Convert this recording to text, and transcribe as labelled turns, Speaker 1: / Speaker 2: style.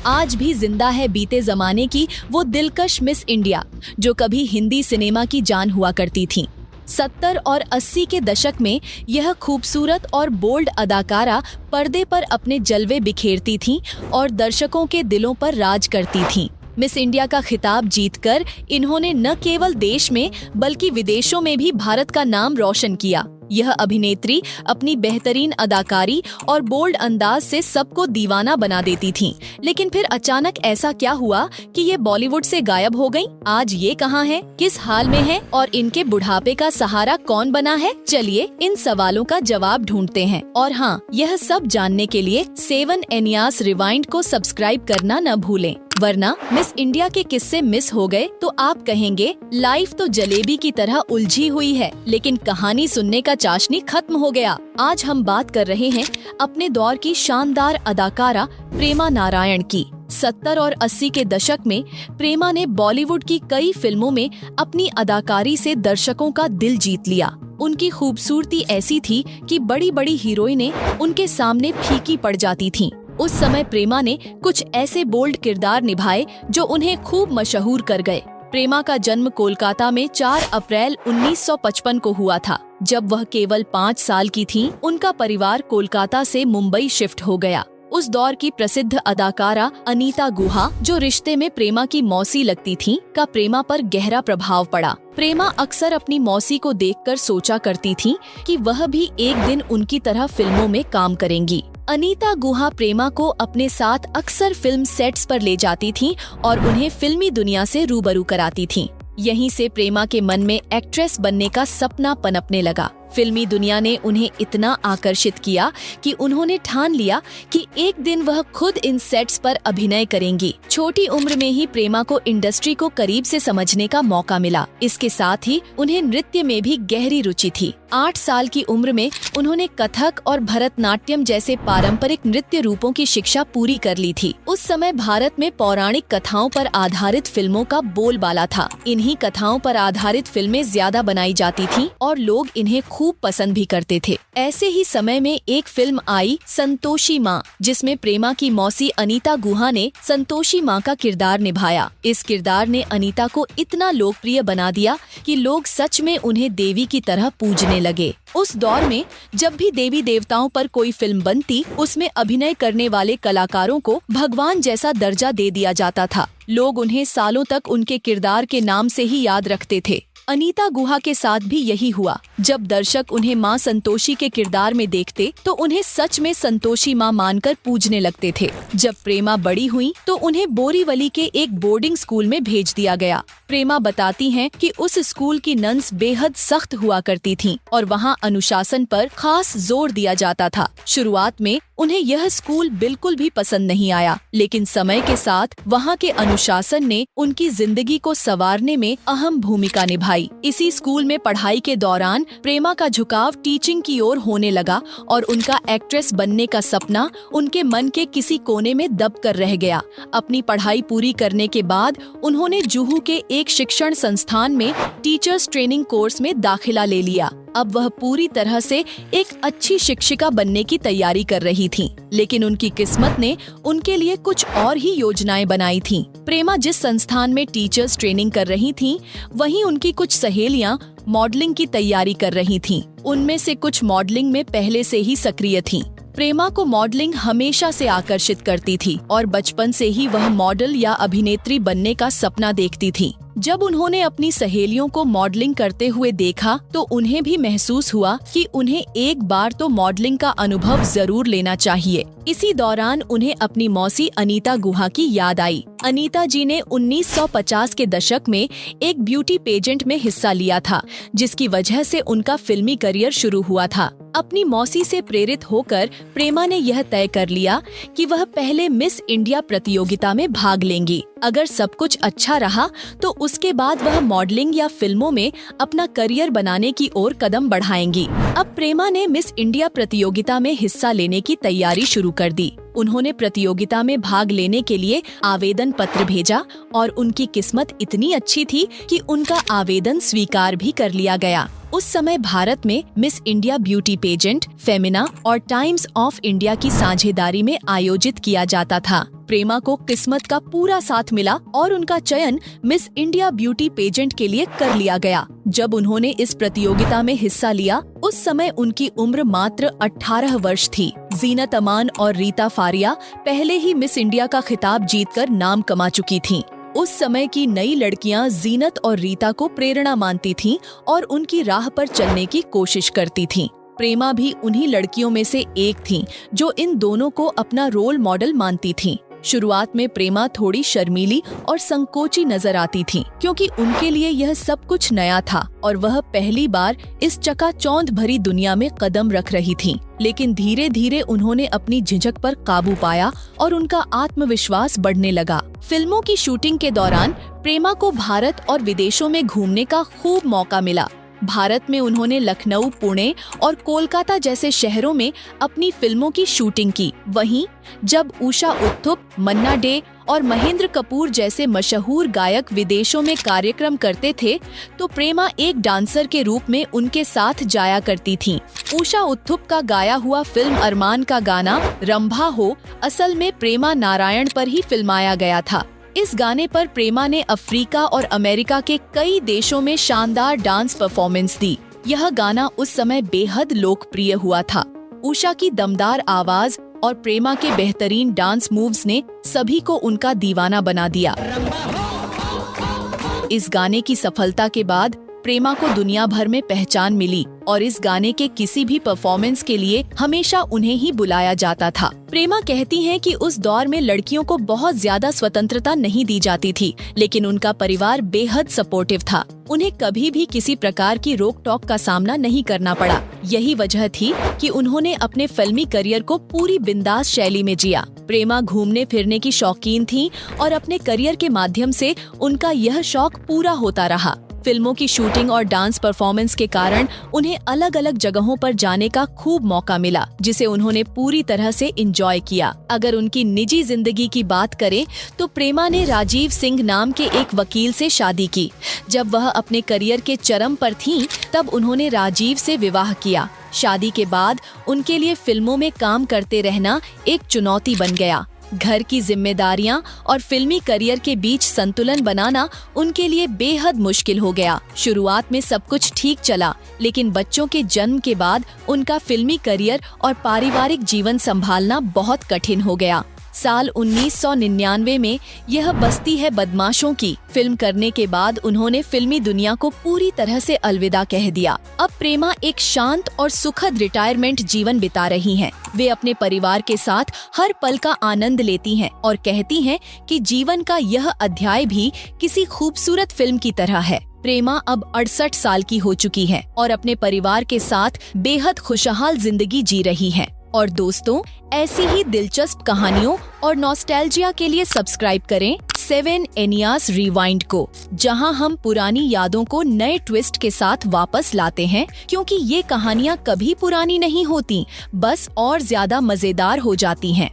Speaker 1: आज भी जिंदा है बीते जमाने की वो दिलकश मिस इंडिया जो कभी हिंदी सिनेमा की जान हुआ करती थी। 70 और 80 के दशक में यह खूबसूरत और बोल्ड अदाकारा पर्दे पर अपने जलवे बिखेरती थीं और दर्शकों के दिलों पर राज करती थीं। मिस इंडिया का खिताब जीतकर इन्होंने न केवल देश में बल्कि विदेशों में भी भारत का नाम रोशन किया। यह अभिनेत्री अपनी बेहतरीन अदाकारी और बोल्ड अंदाज से सबको दीवाना बना देती थीं। लेकिन फिर अचानक ऐसा क्या हुआ कि ये बॉलीवुड से गायब हो गईं? आज ये कहाँ हैं? किस हाल में हैं? और इनके बुढ़ापे का सहारा कौन बना है? चलिए इन सवालों का जवाब ढूंढते हैं। और हाँ, यह सब जानने के लिए 7 एनियास रिवाइंड को सब्सक्राइब करना न भूलें, वरना मिस इंडिया के किस्से मिस हो गए तो आप कहेंगे लाइफ तो जलेबी की तरह उलझी हुई है, लेकिन कहानी सुनने का चाशनी खत्म हो गया। आज हम बात कर रहे हैं अपने दौर की शानदार अदाकारा प्रेमा नारायण की। 70 और 80 के दशक में प्रेमा ने बॉलीवुड की कई फिल्मों में अपनी अदाकारी से दर्शकों का दिल जीत लिया। उनकी खूबसूरती ऐसी थी कि बड़ी बड़ी हीरोइनें उनके सामने फीकी पड़ जाती थीं। उस समय प्रेमा ने कुछ ऐसे बोल्ड किरदार निभाए जो उन्हें खूब मशहूर कर गए। प्रेमा का जन्म कोलकाता में 4 अप्रैल 1955 को हुआ था। जब वह केवल 5 साल की थीं, उनका परिवार कोलकाता से मुंबई शिफ्ट हो गया। उस दौर की प्रसिद्ध अदाकारा अनीता गुहा, जो रिश्ते में प्रेमा की मौसी लगती थीं, का प्रेमा पर गहरा प्रभाव पड़ा। प्रेमा अक्सर अपनी मौसी को देखकर सोचा करती थीं कि वह भी एक दिन उनकी तरह फिल्मों में काम करेंगी। अनीता गुहा प्रेमा को अपने साथ अक्सर फिल्म सेट्स पर ले जाती थीं और उन्हें फिल्मी दुनिया से रूबरू कराती थीं। यहीं से प्रेमा के मन में एक्ट्रेस बनने का सपना पनपने लगा। फिल्मी दुनिया ने उन्हें इतना आकर्षित किया कि उन्होंने ठान लिया कि एक दिन वह खुद इन सेट्स पर अभिनय करेंगी। छोटी उम्र में ही प्रेमा को इंडस्ट्री को करीब से समझने का मौका मिला। इसके साथ ही उन्हें नृत्य में भी गहरी रुचि थी। 8 साल की उम्र में उन्होंने कथक और भरतनाट्यम जैसे पारंपरिक नृत्य रूपों की शिक्षा पूरी कर ली थी। उस समय भारत में पौराणिक कथाओं पर आधारित फिल्मों का बोलबाला था। इन्हीं कथाओं पर आधारित फिल्में ज्यादा बनाई जाती थीं और लोग इन्हें खूब पसंद भी करते थे। ऐसे ही समय में एक फिल्म आई संतोषी माँ, जिसमें प्रेमा की मौसी अनीता गुहा ने संतोषी माँ का किरदार निभाया। इस किरदार ने अनीता को इतना लोकप्रिय बना दिया कि लोग सच में उन्हें देवी की तरह पूजने लगे। उस दौर में जब भी देवी देवताओं पर कोई फिल्म बनती, उसमें अभिनय करने वाले कलाकारों को भगवान जैसा दर्जा दे दिया जाता था। लोग उन्हें सालों तक उनके किरदार के नाम से ही याद रखते थे। अनीता गुहा के साथ भी यही हुआ। जब दर्शक उन्हें माँ संतोषी के किरदार में देखते तो उन्हें सच में संतोषी माँ मानकर पूजने लगते थे। जब प्रेमा बड़ी हुई तो उन्हें बोरीवली के एक बोर्डिंग स्कूल में भेज दिया गया। प्रेमा बताती हैं कि उस स्कूल की नन्स बेहद सख्त हुआ करती थीं और वहाँ अनुशासन पर खास जोर दिया जाता था। शुरुआत में उन्हें यह स्कूल बिल्कुल भी पसंद नहीं आया, लेकिन समय के साथ वहाँ के अनुशासन ने उनकी जिंदगी को संवारने में अहम भूमिका निभाई। इसी स्कूल में पढ़ाई के दौरान प्रेमा का झुकाव टीचिंग की ओर होने लगा और उनका एक्ट्रेस बनने का सपना उनके मन के किसी कोने में दब कर रह गया। अपनी पढ़ाई पूरी करने के बाद उन्होंने जुहू के एक शिक्षण संस्थान में टीचर्स ट्रेनिंग कोर्स में दाखिला ले लिया। अब वह पूरी तरह से एक अच्छी शिक्षिका बनने की तैयारी कर रही थीं, लेकिन उनकी किस्मत ने उनके लिए कुछ और ही योजनाएं बनाई थीं। प्रेमा जिस संस्थान में टीचर्स ट्रेनिंग कर रही थीं, वहीं उनकी कुछ सहेलियां मॉडलिंग की तैयारी कर रही थीं। उनमें से कुछ मॉडलिंग में पहले से ही सक्रिय थीं। प्रेमा को मॉडलिंग हमेशा से आकर्षित करती थी और बचपन से ही वह मॉडल या अभिनेत्री बनने का सपना देखती थी। जब उन्होंने अपनी सहेलियों को मॉडलिंग करते हुए देखा तो उन्हें भी महसूस हुआ कि उन्हें एक बार तो मॉडलिंग का अनुभव जरूर लेना चाहिए। इसी दौरान उन्हें अपनी मौसी अनीता गुहा की याद आई। अनीता जी ने 1950 के दशक में एक ब्यूटी पेजेंट में हिस्सा लिया था, जिसकी वजह से उनका फिल्मी करियर शुरू हुआ था। अपनी मौसी से प्रेरित होकर प्रेमा ने यह तय कर लिया कि वह पहले मिस इंडिया प्रतियोगिता में भाग लेंगी। अगर सब कुछ अच्छा रहा तो उसके बाद वह मॉडलिंग या फिल्मों में अपना करियर बनाने की ओर कदम बढ़ाएंगी। अब प्रेमा ने मिस इंडिया प्रतियोगिता में हिस्सा लेने की तैयारी शुरू कर दी। उन्होंने प्रतियोगिता में भाग लेने के लिए आवेदन पत्र भेजा और उनकी किस्मत इतनी अच्छी थी कि उनका आवेदन स्वीकार भी कर लिया गया। उस समय भारत में miss India beauty pageant, Femina और टाइम्स ऑफ इंडिया की साझेदारी में आयोजित किया जाता था। प्रेमा को किस्मत का पूरा साथ मिला और उनका चयन मिस इंडिया ब्यूटी पेजेंट के लिए कर लिया गया। जब उन्होंने इस प्रतियोगिता में हिस्सा लिया, उस समय उनकी उम्र मात्र 18 वर्ष थी। जीनत अमान और रीता फारिया पहले ही मिस इंडिया का खिताब जीतकर नाम कमा चुकी थीं। उस समय की नई लड़कियां जीनत और रीता को प्रेरणा मानती थीं और उनकी राह पर चलने की कोशिश करती थीं। प्रेमा भी उन्हीं लड़कियों में से एक थीं जो इन दोनों को अपना रोल मॉडल मानती थीं। शुरुआत में प्रेमा थोड़ी शर्मीली और संकोची नजर आती थीं, क्योंकि उनके लिए यह सब कुछ नया था और वह पहली बार इस चकाचौंध भरी दुनिया में कदम रख रही थीं। लेकिन धीरे धीरे उन्होंने अपनी झिझक पर काबू पाया और उनका आत्मविश्वास बढ़ने लगा। फिल्मों की शूटिंग के दौरान प्रेमा को भारत और विदेशों में घूमने का खूब मौका मिला। भारत में उन्होंने लखनऊ, पुणे और कोलकाता जैसे शहरों में अपनी फिल्मों की शूटिंग की। वहीं जब उषा उत्थुप, मन्ना डे और महेंद्र कपूर जैसे मशहूर गायक विदेशों में कार्यक्रम करते थे, तो प्रेमा एक डांसर के रूप में उनके साथ जाया करती थीं। उषा उत्थुप का गाया हुआ फिल्म अरमान का गाना रंभा हो असल में प्रेमा नारायण पर ही फिल्माया गया था। इस गाने पर प्रेमा ने अफ्रीका और अमेरिका के कई देशों में शानदार डांस परफॉर्मेंस दी। यह गाना उस समय बेहद लोकप्रिय हुआ था। उषा की दमदार आवाज और प्रेमा के बेहतरीन डांस मूव्स ने सभी को उनका दीवाना बना दिया। इस गाने की सफलता के बाद प्रेमा को दुनिया भर में पहचान मिली और इस गाने के किसी भी परफॉर्मेंस के लिए हमेशा उन्हें ही बुलाया जाता था। प्रेमा कहती हैं कि उस दौर में लड़कियों को बहुत ज्यादा स्वतंत्रता नहीं दी जाती थी, लेकिन उनका परिवार बेहद सपोर्टिव था। उन्हें कभी भी किसी प्रकार की रोक टोक का सामना नहीं करना पड़ा। यही वजह थी कि उन्होंने अपने फिल्मी करियर को पूरी बिंदास शैली में जिया। प्रेमा घूमने फिरने की शौकीन थीं और अपने करियर के माध्यम से उनका यह शौक पूरा होता रहा। फिल्मों की शूटिंग और डांस परफॉर्मेंस के कारण उन्हें अलग अलग जगहों पर जाने का खूब मौका मिला, जिसे उन्होंने पूरी तरह से एंजॉय किया। अगर उनकी निजी जिंदगी की बात करें तो प्रेमा ने राजीव सिंह नाम के एक वकील से शादी की। जब वह अपने करियर के चरम पर थीं, तब उन्होंने राजीव से विवाह किया। शादी के बाद उनके लिए फिल्मों में काम करते रहना एक चुनौती बन गया। घर की जिम्मेदारियां और फिल्मी करियर के बीच संतुलन बनाना उनके लिए बेहद मुश्किल हो गया। शुरुआत में सब कुछ ठीक चला, लेकिन बच्चों के जन्म के बाद उनका फिल्मी करियर और पारिवारिक जीवन संभालना बहुत कठिन हो गया। साल 1999 में यह बस्ती है बदमाशों की फिल्म करने के बाद उन्होंने फिल्मी दुनिया को पूरी तरह से अलविदा कह दिया। अब प्रेमा एक शांत और सुखद रिटायरमेंट जीवन बिता रही हैं। वे अपने परिवार के साथ हर पल का आनंद लेती हैं और कहती हैं कि जीवन का यह अध्याय भी किसी खूबसूरत फिल्म की तरह है। प्रेमा अब 68 साल की हो चुकी हैं और अपने परिवार के साथ बेहद खुशहाल जिंदगी जी रही हैं। और दोस्तों, ऐसी ही दिलचस्प कहानियों और नॉस्टैल्जिया के लिए सब्सक्राइब करें 7 एनियास रिवाइंड को, जहां हम पुरानी यादों को नए ट्विस्ट के साथ वापस लाते हैं, क्योंकि ये कहानियां कभी पुरानी नहीं होती, बस और ज्यादा मजेदार हो जाती हैं।